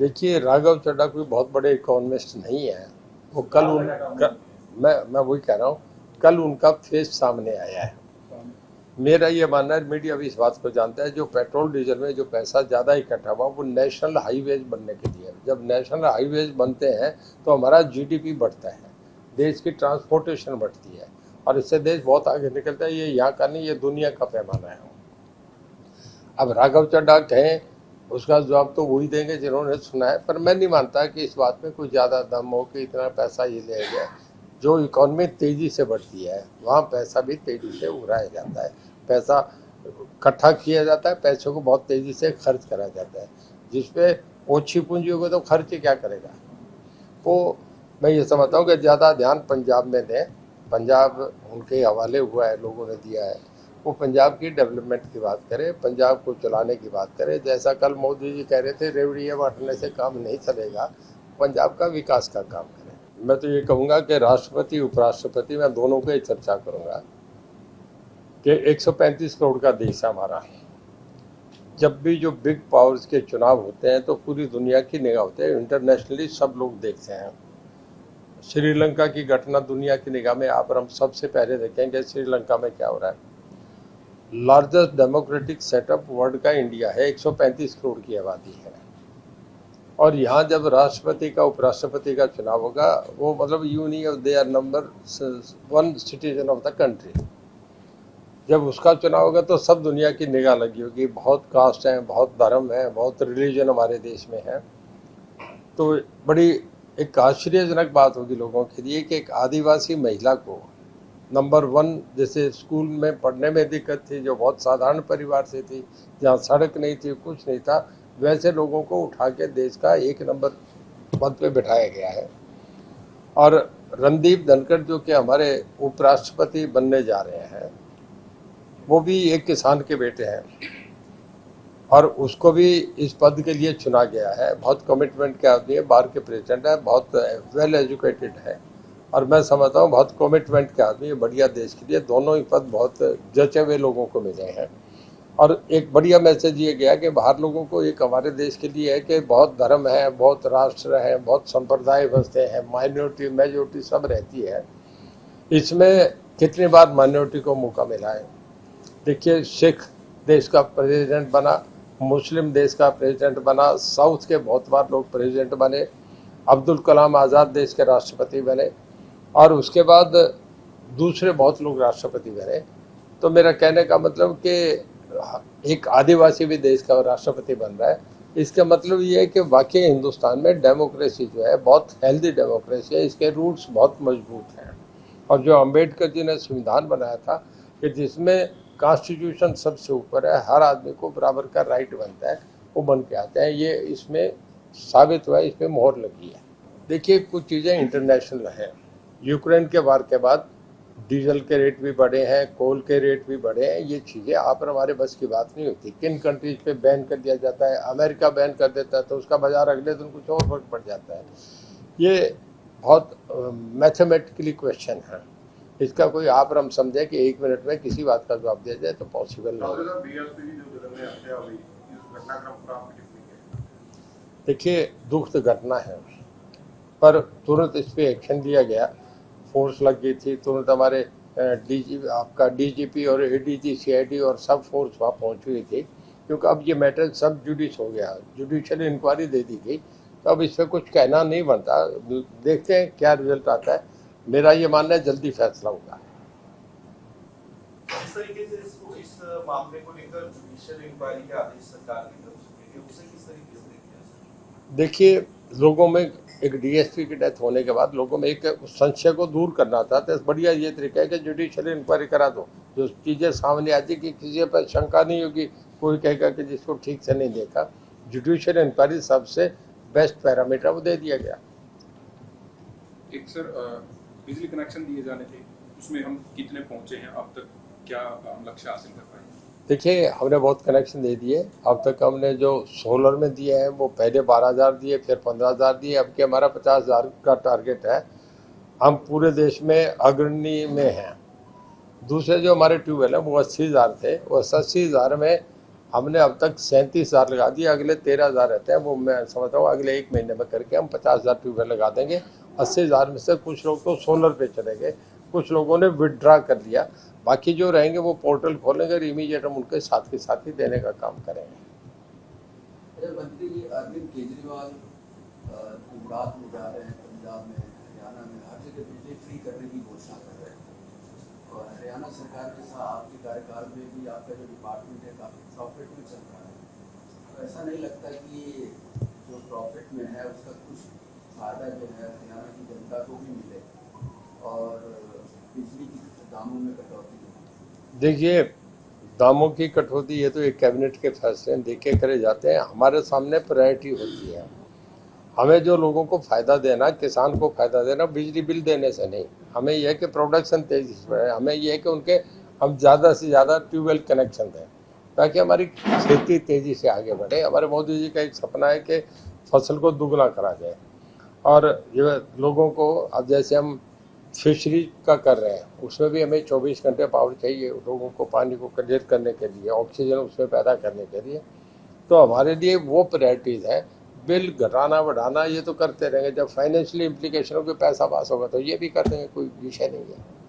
देखिए, राघव चड्ढा कोई बहुत बड़े इकोनॉमिस्ट नहीं है। वो मैं वही कह रहा हूँ, कल उनका फेस सामने आया है। मेरा ये मानना है, मीडिया भी इस बात को जानता है, जो पेट्रोल डीजल में जो पैसा ज़्यादा इकट्ठा हुआ वो नेशनल हाईवेज बनने के लिए। जब नेशनल हाईवेज बनते हैं तो हमारा जीडीपी बढ़ता है, देश की ट्रांसपोर्टेशन बढ़ती है और इससे देश बहुत आगे निकलता है। ये यहाँ का नहीं, ये दुनिया का पैमाना है। अब राघव चड्ढा कहें, उसका जवाब तो वही देंगे जिन्होंने सुना है, पर मैं नहीं मानता कि इस बात में कोई ज़्यादा दम हो कि इतना पैसा ये ले गया। जो इकॉनमी तेज़ी से बढ़ती है वहाँ पैसा भी तेज़ी से उड़ाया जाता है, पैसा इकट्ठा किया जाता है, पैसों को बहुत तेज़ी से खर्च करा जाता है। जिसपे ओछी पूंजी होगी तो खर्च क्या करेगा वो। मैं ये समझता हूँ कि ज़्यादा ध्यान पंजाब में दें। पंजाब उनके हवाले हुआ है, लोगों ने दिया है। वो पंजाब की डेवलपमेंट की बात करे, पंजाब को चलाने की बात करे। जैसा कल मोदी जी कह रहे थे रेवड़ियाँ बांटने से काम नहीं चलेगा, पंजाब का विकास का काम करें। मैं तो ये कहूँगा कि राष्ट्रपति उपराष्ट्रपति, मैं दोनों को ही चर्चा करूँगा कि 135 करोड़ का देश है हमारा। जब भी जो बिग पावर्स के चुनाव होते हैं तो पूरी दुनिया की निगाह होते हैं, इंटरनेशनली सब लोग देखते हैं। श्रीलंका की घटना दुनिया की निगाह में आप और हम सबसे पहले देखेंगे श्रीलंका में क्या हो रहा है। लार्जेस्ट डेमोक्रेटिक सेटअप वर्ल्ड का इंडिया है, 135 करोड़ की आबादी है। और यहाँ जब राष्ट्रपति का उपराष्ट्रपति का चुनाव होगा, वो मतलब union they are number 1 citizen of the country. जब उसका चुनाव होगा तो सब दुनिया की निगाह लगी होगी। बहुत कास्ट हैं, बहुत धर्म है, बहुत रिलीजन हमारे देश में है। तो बड़ी एक आश्चर्यजनक बात होगी लोगों के लिए कि एक आदिवासी महिला को नंबर 1, जैसे स्कूल में पढ़ने में दिक्कत थी, जो बहुत साधारण परिवार से थी, जहाँ सड़क नहीं थी, कुछ नहीं था, वैसे लोगों को उठा के देश का 1 नंबर पद पे बिठाया गया है। और रणदीप धनखड़ जो कि हमारे उपराष्ट्रपति बनने जा रहे हैं, वो भी एक किसान के बेटे हैं और उसको भी इस पद के लिए चुना गया है। बहुत कमिटमेंट के आदमी है, बाहर के प्रेसिडेंट है, बहुत वेल एजुकेटेड है और मैं समझता हूँ बहुत कमिटमेंट के आदमी है, बढ़िया देश के लिए। दोनों ही पद बहुत जचे हुए लोगों को मिले हैं और एक बढ़िया मैसेज ये गया कि बाहर लोगों को एक हमारे देश के लिए है कि बहुत धर्म है, बहुत राष्ट्र है, बहुत संप्रदाय बसते हैं, माइनॉरिटी मेजॉरिटी सब रहती है। इसमें कितनी बार माइनॉरिटी को मौका मिला है। देखिए, सिख देश का प्रेसिडेंट बना, मुस्लिम देश का प्रेसिडेंट बना, साउथ के बहुत बार लोग प्रेसिडेंट बने, अब्दुल कलाम आज़ाद देश के राष्ट्रपति बने और उसके बाद दूसरे बहुत लोग राष्ट्रपति बने। तो मेरा कहने का मतलब कि एक आदिवासी भी देश का राष्ट्रपति बन रहा है। इसका मतलब ये है कि वाकई हिंदुस्तान में डेमोक्रेसी जो है बहुत हेल्दी डेमोक्रेसी है, इसके रूट्स बहुत मजबूत हैं। और जो अम्बेडकर जी ने संविधान बनाया था कि जिसमें कॉन्स्टिट्यूशन सबसे ऊपर है, हर आदमी को बराबर का राइट बनता है, वो बन के आते हैं। ये इसमें साबित हुआ है, इसमें मोहर लगी है। देखिए, कुछ चीज़ें इंटरनेशनल हैं। यूक्रेन के वार के बाद डीजल के रेट भी बढ़े हैं, कोल के रेट भी बढ़े हैं। ये चीज़ें आप और हमारे बस की बात नहीं होती। किन कंट्रीज पे बैन कर दिया जाता है, अमेरिका बैन कर देता है तो उसका बाजार अगले दिन कुछ और फर्क पड़ जाता है। ये बहुत मैथमेटिकली क्वेश्चन है। इसका कोई आप और हम समझे कि 1 मिनट में किसी बात का जवाब दिया जाए तो पॉसिबल नहीं। देखिए, दुखद घटना है पर तुरंत इस पर एक्शन लिया गया, फोर्स लग गई थी तुरंत। हमारे डीजीपी और एडीजी सीआईडी और सब फोर्स वहाँ पहुँच हुई थी, क्योंकि अब ये मैटर सब जुडिस हो गया, जुडिशियल इंक्वायरी दे दी गई। तो अब इस पर कुछ कहना नहीं बनता, देखते हैं क्या रिजल्ट आता है। मेरा ये मानना है जल्दी फैसला होगा। इस तरीके से इस मामले को लेकर जुडिशियल इंक्वायरी के आदेश सरकार की तरफ से उसे किस तरीके से देखते हैं? देखिए, लोगों में एक डीएसपी की डेथ होने के बाद लोगों में एक संशय को दूर करना था, तो बढ़िया ये तरीका है कि जुडिशियल इंक्वायरी करा दो। जो चीज़ें सामने आती कि किसी पर शंका नहीं होगी, कोई कहेगा कि जिसको ठीक से नहीं देखा। जुडिशियल इंक्वायरी सबसे बेस्ट पैरामीटर वो दे दिया गया। एक सर, बिजली कनेक्शन दिए जाने थे, उसमें हम कितने पहुंचे हैं अब तक, क्या हम लक्ष्य हासिल कर पाए? देखिए, हमने बहुत कनेक्शन दे दिए। अब तक हमने जो सोलर में दिए हैं वो पहले 12,000 दिए, फिर 15,000 दिए, अब कि हमारा 50,000 का टारगेट है। हम पूरे देश में अग्रणी में हैं। दूसरे जो हमारे ट्यूबवेल हैं वो 80,000 थे, वो 80,000 में हमने अब तक 37,000 लगा दिए, अगले 13,000 रहते हैं, वो मैं समझता हूँ अगले 1 महीने में करके हम 50,000 ट्यूबवेल लगा देंगे। 80,000 में से कुछ लोग तो सोलर पे चलेंगे, कुछ लोगों ने विड्रा कर लिया, बाकी जो रहेंगे वो पोर्टल खोलेंगे और इमीडिएट हम उनके साथ के साथ ही देने का काम करेंगे। मंत्री जी अरविंद केजरीवाल गुजरात में जा रहे हैं, पंजाब में, हरियाणा में, हर जगह बिजली फ्री करने की घोषणा कर रहे हैं और हरियाणा सरकार के साथ आपके कार्यकाल में भी आपका जो डिपार्टमेंट है काफ़ी प्रॉफिट में चल रहा है, तो ऐसा नहीं लगता कि जो प्रॉफिट में है उसका कुछ फायदा जो है हरियाणा की जनता को भी मिले और बिजली की दामों में कटौती हो? देखिए, दामों की कटौती ये तो एक कैबिनेट के फैसले देके करे जाते हैं, हमारे सामने प्रायोरिटी होती है। हमें जो लोगों को फ़ायदा देना, किसान को फ़ायदा देना बिजली बिल देने से नहीं, हमें यह है कि प्रोडक्शन तेज़ी से बढ़े, हमें यह है कि उनके हम ज़्यादा से ज़्यादा ट्यूबवेल कनेक्शन दें ताकि हमारी खेती तेज़ी से आगे बढ़े। हमारे मोदी जी का एक सपना है कि फसल को दुगना करा जाए और ये लोगों को, अब जैसे हम फिशरी का कर रहे हैं, उसमें भी हमें 24 घंटे पावर चाहिए लोगों को पानी को कंजर्व करने के लिए, ऑक्सीजन उसमें पैदा करने के लिए, तो हमारे लिए वो प्रायोरिटीज़ हैं। बिल घटाना बढ़ाना ये तो करते रहेंगे, जब फाइनेंशियली इम्प्लीकेशन होगी, पैसा पास होगा तो ये भी कर देंगे, कोई विषय नहीं है।